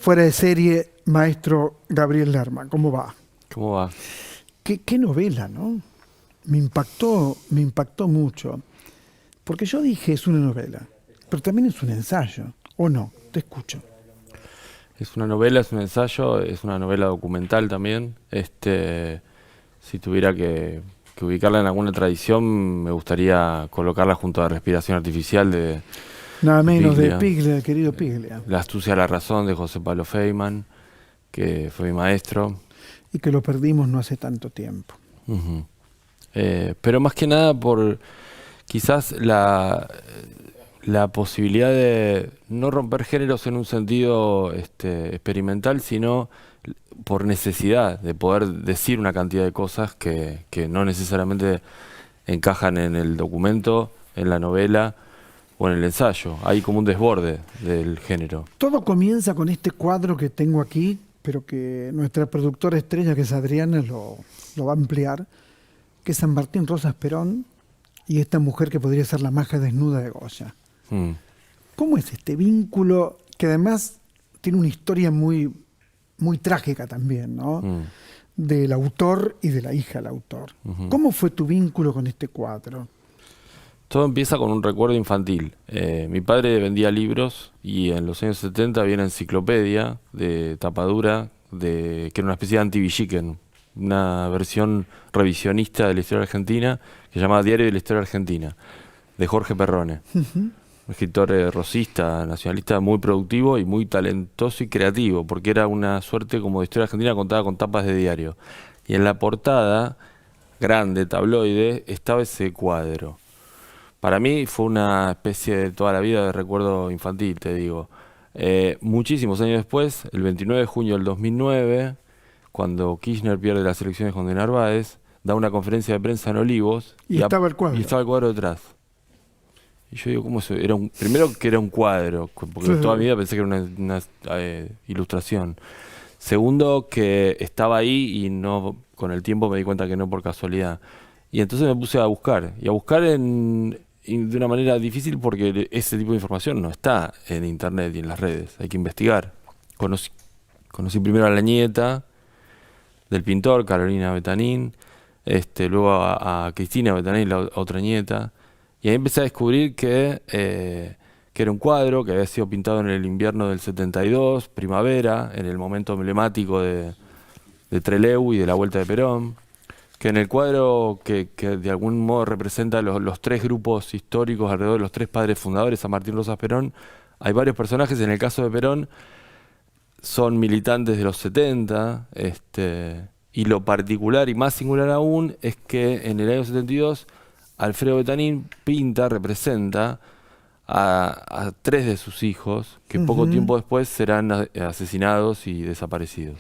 Fuera de serie, maestro Gabriel Lerman, ¿cómo va? ¿Cómo va? Qué novela, ¿no? Me impactó mucho. Porque yo dije, es una novela, pero también es un ensayo, ¿o no? Te escucho. Es una novela, es un ensayo, es una novela documental también. Si tuviera que ubicarla en alguna tradición, me gustaría colocarla junto a Respiración Artificial Nada de menos de Piglia, Piglia, querido Piglia. La astucia de la razón de José Pablo Feynman, que fue mi maestro. Y que lo perdimos no hace tanto tiempo. Ujú. Pero más que nada por quizás la posibilidad de no romper géneros en un sentido experimental, sino por necesidad de poder decir una cantidad de cosas que no necesariamente encajan en el documento, en la novela o en el ensayo. Hay como un desborde del género. Todo comienza con este cuadro que tengo aquí, pero que nuestra productora estrella, que es Adriana, lo va a ampliar, que es San Martín Rosas Perón y esta mujer que podría ser la maja desnuda de Goya. Mm. ¿Cómo es este vínculo que además tiene una historia muy trágica también, ¿no? Del autor y de la hija del autor. ¿Cómo fue tu vínculo con este cuadro? Todo empieza con un recuerdo infantil. Mi padre vendía libros y en los años 70 había una enciclopedia de tapadura que era una especie de anti-Villiquen, una versión revisionista de la historia argentina que se llamaba Diario de la Historia Argentina, de Jorge Perrone. Un escritor rosista, nacionalista, muy productivo y muy talentoso y creativo, porque era una suerte como de historia argentina contada con tapas de diario. Y en la portada, grande, tabloide, estaba ese cuadro. Para mí fue una especie de toda la vida de recuerdo infantil, te digo. Muchísimos años después, el 29 de junio del 2009, cuando Kirchner pierde las elecciones con De Narváez, da una conferencia de prensa en Olivos y estaba el cuadro. Y estaba el cuadro detrás. Y yo digo, ¿cómo eso? Primero que era un cuadro, porque toda mi vida pensé que era una ilustración. Segundo, que estaba ahí y no, con el tiempo me di cuenta que no por casualidad. Y entonces me puse a buscar. Y a buscar de una manera difícil porque ese tipo de información no está en internet y en las redes. Hay que investigar. Conocí primero a la nieta del pintor, Carolina Betanín. Luego a Cristina Betanín, la otra nieta. Y ahí empecé a descubrir que era un cuadro que había sido pintado en el invierno del 72, primavera, en el momento emblemático de Trelew y de la Vuelta de Perón, que en el cuadro que de algún modo representa los tres grupos históricos alrededor de los tres padres fundadores, San Martín Rosas Perón, hay varios personajes. En el caso de Perón son militantes de los 70, y lo particular y más singular aún es que en el año 72 Alfredo Betanín representa a tres de sus hijos que poco tiempo después serán asesinados y desaparecidos.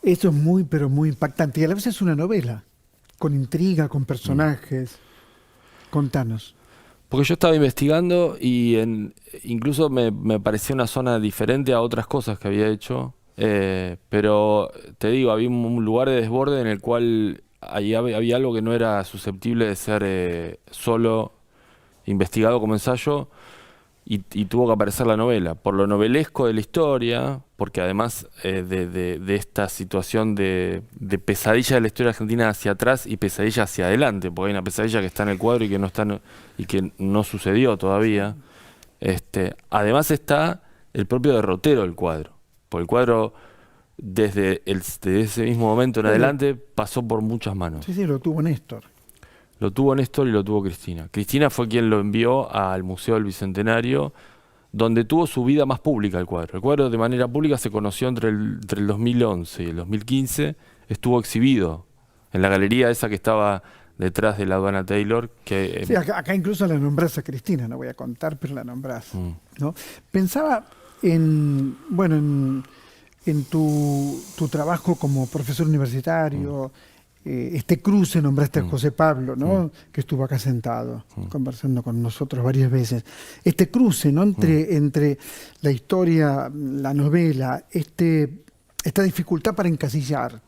Eso es muy, pero muy impactante. Y a la vez es una novela, con intriga, con personajes. Contanos. Porque yo estaba investigando y incluso me parecía una zona diferente a otras cosas que había hecho. Pero te digo, había un lugar de desborde en el cual había algo que no era susceptible de ser solo investigado como ensayo y tuvo que aparecer la novela, por lo novelesco de la historia, porque además de esta situación de pesadilla de la historia argentina hacia atrás y pesadilla hacia adelante, porque hay una pesadilla que está en el cuadro y que no está y que no sucedió todavía. Además está el propio derrotero del cuadro, porque el cuadro desde ese mismo momento en adelante pasó por muchas manos. Sí, lo tuvo Néstor. Lo tuvo Néstor y lo tuvo Cristina. Cristina fue quien lo envió al Museo del Bicentenario, donde tuvo su vida más pública el cuadro. El cuadro de manera pública se conoció entre el 2011 y el 2015. Estuvo exhibido en la galería esa que estaba detrás de la Aduana Taylor. Sí, acá incluso la nombrás a Cristina, no voy a contar, pero la nombrás. ¿No? Pensaba en tu trabajo como profesor universitario, este cruce, nombraste a José Pablo, ¿no? Que estuvo acá sentado, conversando con nosotros varias veces. Este cruce, ¿no? entre la historia, la novela, esta dificultad para encasillar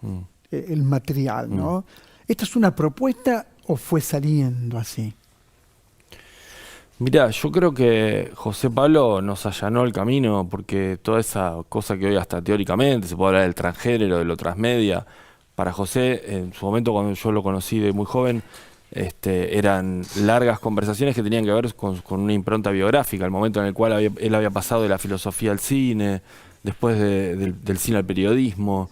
el material, ¿no? ¿Esta es una propuesta o fue saliendo así? Mirá, yo creo que José Pablo nos allanó el camino porque toda esa cosa que hoy hasta teóricamente se puede hablar del transgénero, de lo transmedia, para José, en su momento cuando yo lo conocí de muy joven, eran largas conversaciones que tenían que ver con una impronta biográfica, el momento en el cual él había pasado de la filosofía al cine, después del cine al periodismo,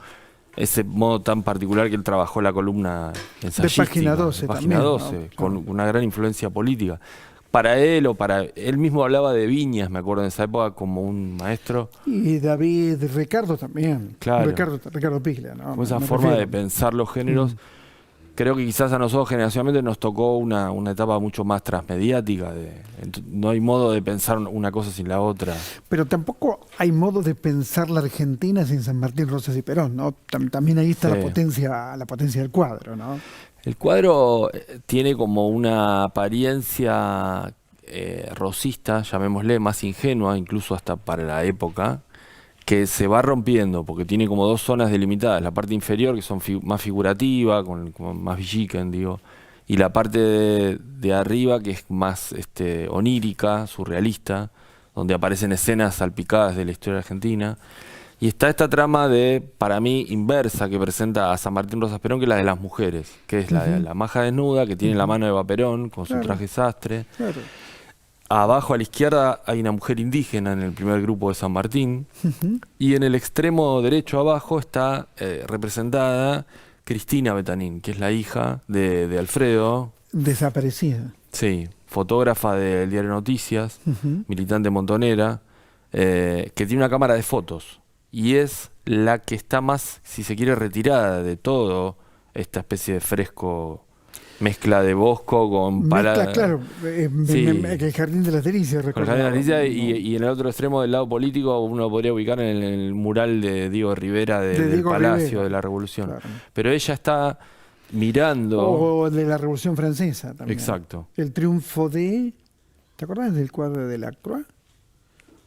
ese modo tan particular que él trabajó la columna De ensayística, Página 12 de Página también, 12, ¿no? con Claro. una gran influencia política. Para él o para él mismo hablaba de Viñas, me acuerdo en esa época, como un maestro, Y David, Ricardo también. claro, Ricardo Piglia, ¿no? con esa Me forma de refiero. pensar los Mm. géneros. Creo que quizás a nosotros generacionalmente nos tocó una etapa mucho más transmediática. No hay modo de pensar una cosa sin la otra. Pero tampoco hay modo de pensar la Argentina sin San Martín, Rosas y Perón, ¿no? También ahí está Sí. la potencia del cuadro, ¿no? El cuadro tiene como una apariencia rosista, llamémosle, más ingenua, incluso hasta para la época, que se va rompiendo, porque tiene como dos zonas delimitadas, la parte inferior, que son más figurativa, como más villiquen, digo, y la parte de arriba, que es más onírica, surrealista, donde aparecen escenas salpicadas de la historia argentina. Y está esta trama para mí, inversa, que presenta a San Martín Rosas Perón, que es la de las mujeres, que es la de Ujú, la maja desnuda, que tiene la ujú. mano de Eva Perón, con su Claro, traje sastre. claro. Abajo a la izquierda hay una mujer indígena en el primer grupo de San Martín. Ujú. Y en el extremo derecho abajo está representada Cristina Betanín, que es la hija de Alfredo, Desaparecida. sí, fotógrafa del diario Noticias, Ujú. militante montonera, que tiene una cámara de fotos. Y es la que está más, si se quiere, retirada de todo esta especie de fresco, mezcla de Bosco con Mezcla, claro, Sí, que el Jardín de las Delicias, con el Jardín de recordaba. la Galicia ¿No? y en el otro extremo del lado político uno podría ubicar en el mural de Diego Rivera De del Diego Palacio Rivera, de la Revolución. claro. Pero ella está mirando, O de la Revolución Francesa también. exacto, El triunfo de... ¿Te acordás del cuadro de Delacroix?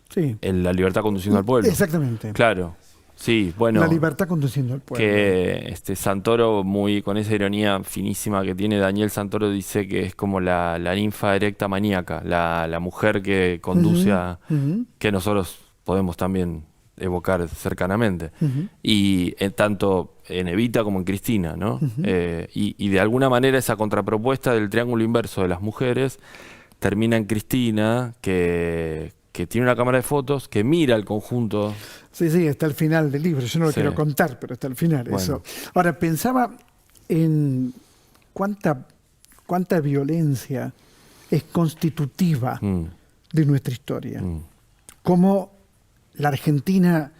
Sí. en la libertad conduciendo al pueblo. Exactamente. Claro, sí, bueno, La libertad conduciendo al pueblo. que Santoro, muy con esa ironía finísima que tiene Daniel Santoro, dice que es como la ninfa erecta maníaca, la mujer que conduce Ujú, a, ujú, que nosotros podemos también evocar cercanamente. ujú, Y tanto en Evita como en Cristina, ¿no? ujú. Y de alguna manera esa contrapropuesta del triángulo inverso de las mujeres termina en Cristina, que tiene una cámara de fotos, que mira el conjunto. Sí, sí, está al final del libro. Yo no lo Sí. quiero contar, pero está al final Bueno. eso. Ahora, pensaba en cuánta violencia es constitutiva Mm, de nuestra historia. mm, Cómo la Argentina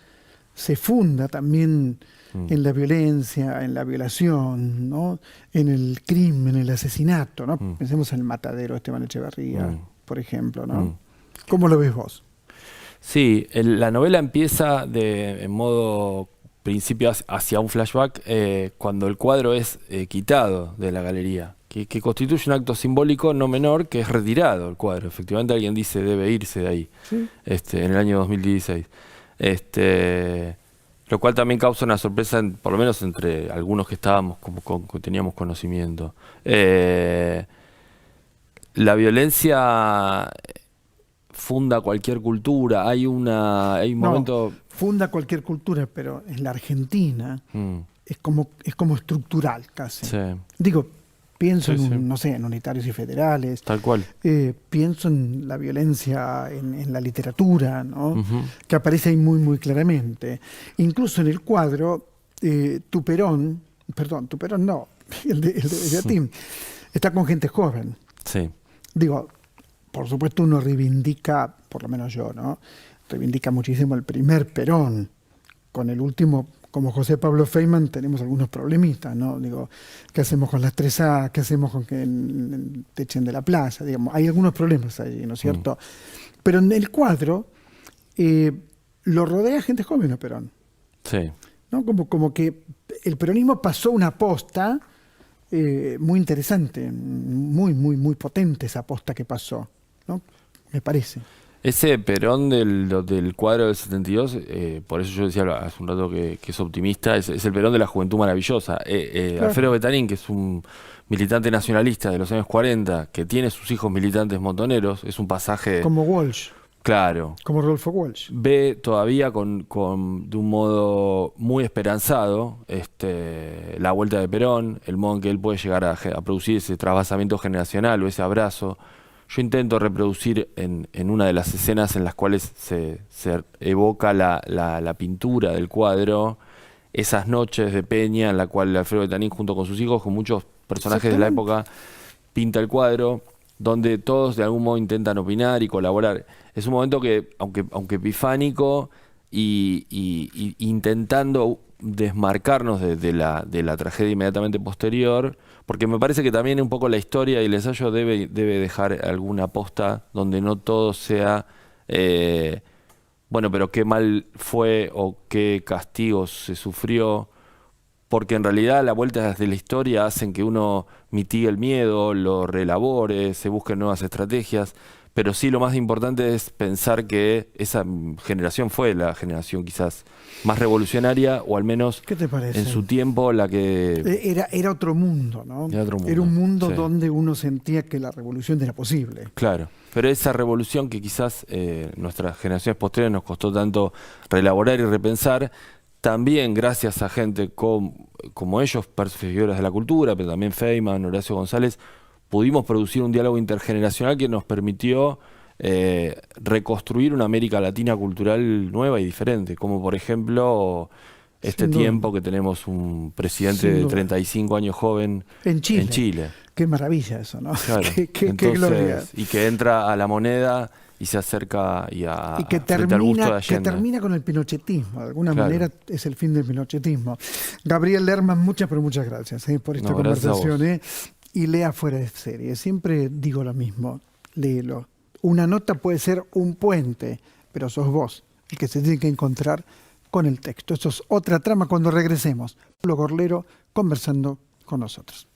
se funda también mm, en la violencia, en la violación, ¿no? En el crimen, en el asesinato, ¿no? Mm. Pensemos en el matadero de Esteban Echeverría, Mm. por ejemplo, ¿no? mm. ¿Cómo lo ves vos? Sí, la novela empieza en modo principio hacia un flashback cuando el cuadro es quitado de la galería, que constituye un acto simbólico no menor, que es retirado el cuadro. Efectivamente alguien dice debe irse de ahí, ¿Sí? en el año 2016. Lo cual también causa una sorpresa, por lo menos entre algunos que estábamos, que teníamos conocimiento. La violencia funda cualquier cultura. Hay un No, momento. funda cualquier cultura, pero en la Argentina Mm, es como estructural casi. sí, Digo, pienso sí, sí, no sé, en unitarios y federales, tal cual. pienso en la violencia en la literatura, ¿no? Ujú, Que aparece ahí muy, muy claramente. Incluso en el cuadro, tu Perón no, el de Beatín, está con gente joven. sí, Digo, por supuesto uno reivindica, por lo menos yo, ¿no? Reivindica muchísimo el primer Perón. Con el último, como José Pablo Feynman, tenemos algunos problemitas, ¿no? Digo, ¿qué hacemos con las 3A? ¿Qué hacemos con que te echen de la plaza? Digamos, hay algunos problemas ahí, ¿no es cierto? Pero en el cuadro lo rodea gente joven a Perón, sí. ¿no? Como que el peronismo pasó una posta muy interesante, muy, muy, muy potente esa posta que pasó, ¿no? Me parece. Ese Perón del cuadro del 72, por eso yo decía hace un rato que es optimista, es el Perón de la Juventud Maravillosa. Claro. Alfredo Betanín, que es un militante nacionalista de los años 40, que tiene sus hijos militantes montoneros, es un pasaje Como Walsh, claro. como Rodolfo Walsh. Ve todavía de un modo muy esperanzado la vuelta de Perón, el modo en que él puede llegar a producir ese trasvasamiento generacional o ese abrazo. Yo intento reproducir en una de las escenas en las cuales se evoca la pintura del cuadro, esas noches de peña en la cual Alfredo Betanín junto con sus hijos, con muchos personajes de la época, pinta el cuadro, donde todos de algún modo intentan opinar y colaborar. Es un momento que, aunque epifánico y intentando desmarcarnos de la tragedia inmediatamente posterior, porque me parece que también un poco la historia y el ensayo debe dejar alguna posta donde no todo sea, bueno, pero qué mal fue o qué castigos se sufrió, porque en realidad las vueltas de la historia hacen que uno mitigue el miedo, lo reelabore, se busquen nuevas estrategias, pero sí lo más importante es pensar que esa generación fue la generación quizás más revolucionaria, o al menos ¿Qué te parece? en su tiempo la que... Era otro mundo, ¿no? Era otro mundo, Era un mundo sí. donde uno sentía que la revolución era posible. Claro, pero esa revolución que quizás nuestras generaciones posteriores nos costó tanto reelaborar y repensar, también gracias a gente como ellos, figuras de la cultura, pero también Feynman, Horacio González, pudimos producir un diálogo intergeneracional que nos permitió reconstruir una América Latina cultural nueva y diferente, como por ejemplo este tiempo que tenemos un presidente de 35 años joven en Chile. En Chile. Qué maravilla eso, ¿no? Claro. Qué gloria. Y que entra a la moneda y se acerca y frente que al gusto de que Allende. termina con el pinochetismo. De alguna Claro. manera es el fin del pinochetismo. Gabriel Lerman, muchas gracias por esta Gracias a vos. conversación. Y lea Fuera de Serie. Siempre digo lo mismo, léelo. Una nota puede ser un puente, pero sos vos el que se tiene que encontrar con el texto. Eso es Otra Trama cuando regresemos. Pablo Gorlero conversando con nosotros.